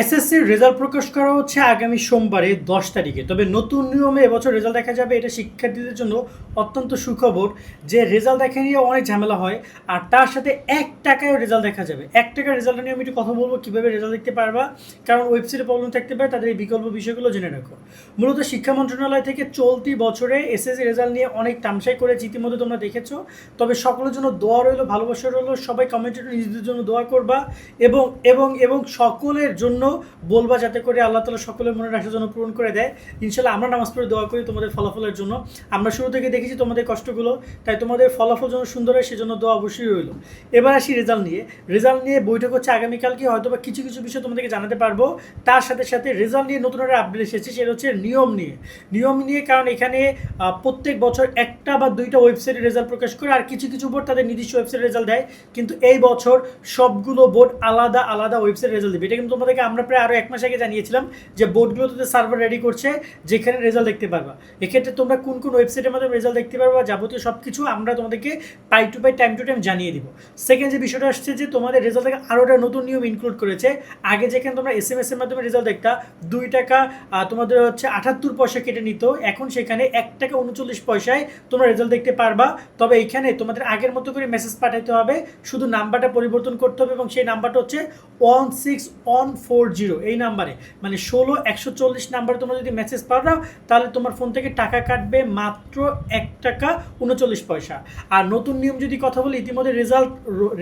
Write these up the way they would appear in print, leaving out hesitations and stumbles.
এসএসসির রেজাল্ট প্রকাশ করা হচ্ছে আগামী সোমবারে 10 তারিখে। তবে নতুন নিয়মে এবছর রেজাল্ট দেখা যাবে, এটা শিক্ষার্থীদের জন্য অত্যন্ত সুখবর যে রেজাল্ট দেখা নিয়ে অনেক ঝামেলা হয়। আর তার সাথে 1 টাকায় রেজাল্ট দেখা যাবে। 1 টাকার রেজাল্ট নিয়ে আমি একটু কথা বলবো, কীভাবে রেজাল্ট দেখতে পারবা, কারণ ওয়েবসাইটে প্রবলেম থাকতে পারে, তাদের এই বিকল্প বিষয়গুলো জেনে রাখো। মূলত শিক্ষা মন্ত্রণালয় থেকে চলতি বছরে এসএসসি রেজাল্ট নিয়ে অনেক তামসাই করেছে, ইতিমধ্যে তোমরা দেখেছো। তবে সকলের জন্য দোয়া রইলো, ভালোবাসা রইলো, সবাই কমেন্টে নিজেদের জন্য দোয়া করবা এবং এবং এবং সকলের জন্য বলবা যাতে করে আল্লাহ তাআলা সকলের মনের আশা যেন পূরণ করে দেয়। ইনশাআল্লাহ আমরা নামাজ পড়ে দোয়া করি তোমাদের ফলাফলের জন্য। আমরা শুরু থেকে দেখেছি তোমাদের কষ্টগুলো, তাই তোমাদের ফলাফল যেন সুন্দর হয় সেজন্য দোয়া অবশ্যই রইল। এবার আসি রেজাল্ট নিয়ে বৈঠক হচ্ছে আগামীকালকে, হয়তো বা কিছু কিছু বিষয় তোমাদেরকে জানাতে পারবো। তার সাথে সাথে রেজাল্ট নিয়ে নতুন একটা আপডেট এসেছে, সেটা হচ্ছে নিয়ম নিয়ে। কারণ এখানে প্রত্যেক বছর একটা বা দুইটা ওয়েবসাইটে রেজাল্ট প্রকাশ করে, আর কিছু কিছু বোর্ড তাদের নির্দিষ্ট ওয়েবসাইটে রেজাল্ট দেয়। কিন্তু এই বছর সবগুলো বোর্ড আলাদা আলাদা ওয়েবসাইট রেজাল্ট দেবে। এটা কিন্তু তোমাদেরকে আমরা প্রায় আরও 1 মাস আগে জানিয়েছিলাম যে বোর্ডগুলো তাদের সার্ভার রেডি করছে, যেখানে রেজাল্ট দেখতে পারবা। এক্ষেত্রে তোমরা কোন কোন ওয়েবসাইটের মাধ্যমে রেজাল্ট দেখতে পারবা, যাবতীয় সব কিছু আমরা তোমাদেরকে টাইম টু টাইম জানিয়ে দিব। সেকেন্ড যে বিষয়টা আসছে যে তোমাদের রেজাল্ট থেকে আরও একটা নতুন নিয়ম ইনক্লুড করেছে। আগে যেখানে তোমরা SMS এর মাধ্যমে রেজাল্ট দেখতা 2 টাকা তোমাদের হচ্ছে 78 পয়সা কেটে নিত, এখন সেখানে 1 টাকা 39 পয়সায় তোমরা রেজাল্ট দেখতে পারবা। তবে এইখানে তোমাদের আগের মতো করে মেসেজ পাঠাইতে হবে, শুধু নাম্বারটা পরিবর্তন করতে হবে, এবং সেই নাম্বারটা হচ্ছে 16140 এই নাম্বারে, মানে 16140 নাম্বারে তোমরা যদি মেসেজ পাঠাও তাহলে তোমার ফোন থেকে টাকা কাটবে মাত্র 1 টাকা 39 পয়সা। আর নতুন নিয়ম যদি কথা বলি, ইতিমধ্যে রেজাল্ট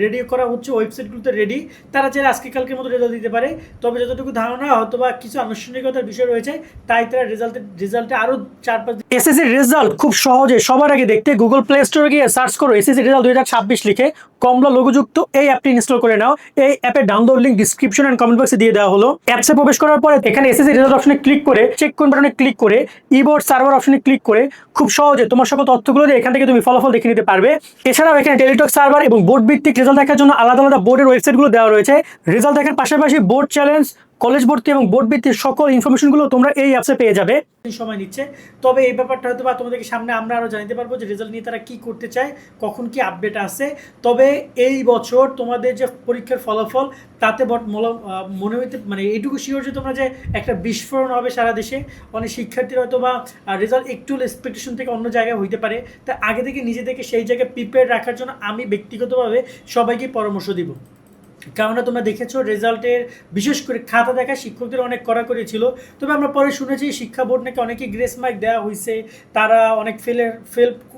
রেডি করা হচ্ছে, ওয়েবসাইটগুলোতে রেডি, তারা চাইলে আজকে কালকের মতো রেজাল্ট দিতে পারে। তবে যতটুকু ধারণা হয়তো বা কিছু আনুষ্ঠানিকতার বিষয় রয়েছে, তাই তারা রেজাল্টে আরও 4-5 দিন। এসএসসি রেজাল্ট খুব সহজে সবার আগে দেখতে গুগল প্লে স্টোরে গিয়ে সার্চ করো এসএসসি রেজাল্ট 2026 লিখে, কমলা লোগোযুক্ত এই অ্যাপটি ইনস্টল করে নাও। এই অ্যাপের download link description and comment বক্সে দিয়ে দেওয়া হলো। অ্যাপসে প্রবেশ করার পরে এখানে এসএসসি রেজাল্ট অপশনে ক্লিক করে চেক কোন বাটনে ক্লিক করে ইবোর্ড সার্ভার অপশনে ক্লিক করে খুব সহজে তোমার সকল তথ্যগুলো দিয়ে এখান থেকে তুমি ফলাফল দেখে নিতে পারবে। এছাড়াও এখানে টেলিটক সার্ভার এবং বোর্ড ভিত্তিক রেজাল্ট দেখার জন্য আলাদা আলাদা বোর্ডের ওয়েবসাইটগুলো দেওয়া রয়েছে। রেজাল্ট দেখার পাশাপাশি বোর্ড চ্যালেঞ্জ, কলেজ ভর্তি এবং বোর্ড ভিত্তিক সকল ইনফরমেশনগুলো তোমরা এই অ্যাপসে পেয়ে যাবে। সময় নিচ্ছে, তবে এই ব্যাপারটা হয়তো বা তোমাদেরকে সামনে আমরা আরও জানতে পারবো যে রেজাল্ট নিয়ে তারা কী করতে চায়, কখন কি আপডেট আসে। তবে এই বছর তোমাদের যে পরীক্ষার ফলাফল, তাতে মনে হইতে মানে এইটুকু শিওর যে তোমরা যে একটা বিস্ফোরণ হবে সারা দেশে। অনেক শিক্ষার্থীরা হয়তো বা রেজাল্ট একটু এক্সপেকটেশন থেকে অন্য জায়গায় হইতে পারে, তাই আগে থেকে নিজেদেরকে সেই জায়গায় প্রিপেয়ার রাখার জন্য আমি ব্যক্তিগতভাবে সবাইকে পরামর্শ দিব। কারণটা তোমরা দেখেছো, রেজাল্টের বিশেষ করে খাতা দেখা শিক্ষকদের অনেক কড়াকড়ি ছিল। তবে আমরা পরে শুনেছি শিক্ষা বোর্ড নাকি অনেকে গ্রেস মার্ক দেওয়া হয়েছে, তারা অনেক ফেল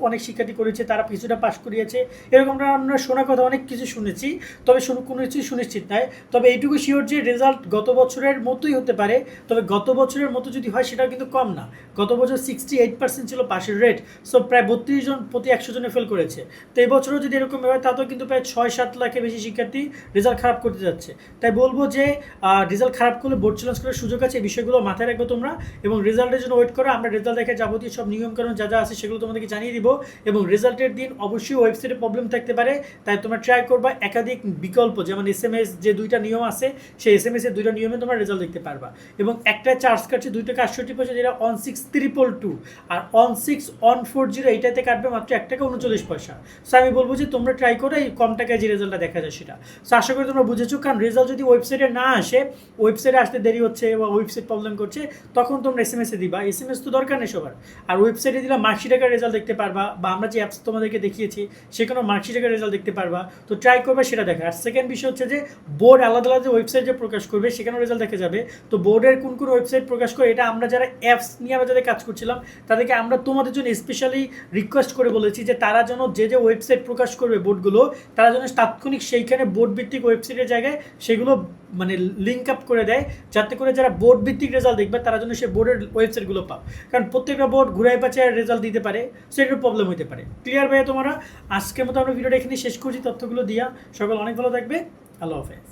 অনেক শিক্ষার্থী করেছে, তারা কিছুটা পাস করিয়েছে, এরকমটা আমরা শোনার কথা অনেক কিছু শুনেছি। তবে কোনো কিছুই সুনিশ্চিত নয়। তবে এইটুকু শিওর যে রেজাল্ট গত বছরের মতোই হতে পারে। তবে গত বছরের মতো যদি হয় সেটাও কিন্তু কম না। গত বছর 68% ছিল পাশের রেট, সো প্রায় 32 জন প্রতি 100 জনে ফেল করেছে। তো এই বছরও যদি এরকম হয়, তাতেও কিন্তু প্রায় 6-7 লাখের বেশি শিক্ষার্থী রেজাল্ট খারাপ করতে যাচ্ছে। তাই বলবো যে রেজাল্ট খারাপ করলে বোর্ড চ্যালেঞ্জ করার সুযোগ আছে, এই বিষয়গুলো মাথায় রাখবো তোমরা, এবং রেজাল্টের জন্য ওয়েট করো। আমরা রেজাল্ট দেখে যাবতীয় সব নিয়মকানুন যা যা আছে সেগুলো তোমাদেরকে জানিয়ে দিব। এবং রেজাল্টের দিন অবশ্যই ওয়েবসাইটে প্রবলেম থাকতে পারে, তাই তোমরা ট্রাই করবা একাধিক বিকল্প, যেমন SMS যে 2টা নিয়ম আছে, সেই SMS এর 2টা নিয়মে তোমরা রেজাল্ট দেখতে পারবা। এবং একটা চার্জ কাটছে 2 টাকা 68 পয়সা, যেটা 16322, আর 16140 এইটাতে কাটবে মাত্র 1 টাকা 39 পয়সা। সো আমি বলবো যে তোমরা ট্রাই করো এই কম টাকায় যে রেজাল্টটা দেখা যায় সেটা। সো আশা করি তোমরা বুঝেছো। কারণ রেজাল্ট যদি ওয়েবসাইটে না আসে, ওয়েবসাইটে আসতে দেরি হচ্ছে বা ওয়েবসাইট প্রবলেম করছে, তখন তোমরা SMS-এ দিবা। SMS তো দরকার নেই সবার। আর ওয়েবসাইটে দিলে মার্কশিট আকারে রেজাল্ট দেখতে পারবা, বা আমরা যে অ্যাপস তোমাদেরকে দেখিয়েছি সেখানেও মার্কশিট আকারে রেজাল্ট দেখতে পারবা। তো ট্রাই করবে সেটা দেখা। আর সেকেন্ড বিষয় হচ্ছে যে বোর্ড আলাদা আলাদা ওয়েবসাইট যে প্রকাশ করবে সেখানেও রেজাল্ট দেখা যাবে। তো বোর্ডের কোন কোন ওয়েবসাইট প্রকাশ করে, এটা আমরা যারা অ্যাপস নিয়ে আমরা যাদের কাজ করছিলাম তাদেরকে আমরা তোমাদের জন্য স্পেশালি রিকোয়েস্ট করে বলেছি যে তারা যেন যে ওয়েবসাইট প্রকাশ করবে বোর্ডগুলো, তারা যেন তাৎক্ষণিক সেইখানে বোর্ড ভিত্তিক ওয়েবসাইটের জায়গায় সেগুলো মানে লিঙ্ক আপ করে দেয়, যাতে করে যারা বোর্ড ভিত্তিক রেজাল্ট দেখবে তারা যেন সেই বোর্ডের ওয়েবসাইটগুলো পাও। কারণ প্রত্যেকটা বোর্ড ঘুরাই পাচ্ছে রেজাল্ট দিতে পারে, সেটার প্রবলেম হতে পারে। ক্লিয়ার ভাইয়া তোমরা? আজকের মতো আমরা ভিডিওটা এখানে শেষ করছি তথ্যগুলো দিয়া। সকল অনেক ভালো থাকবে। আল্লাহ হাফেজ।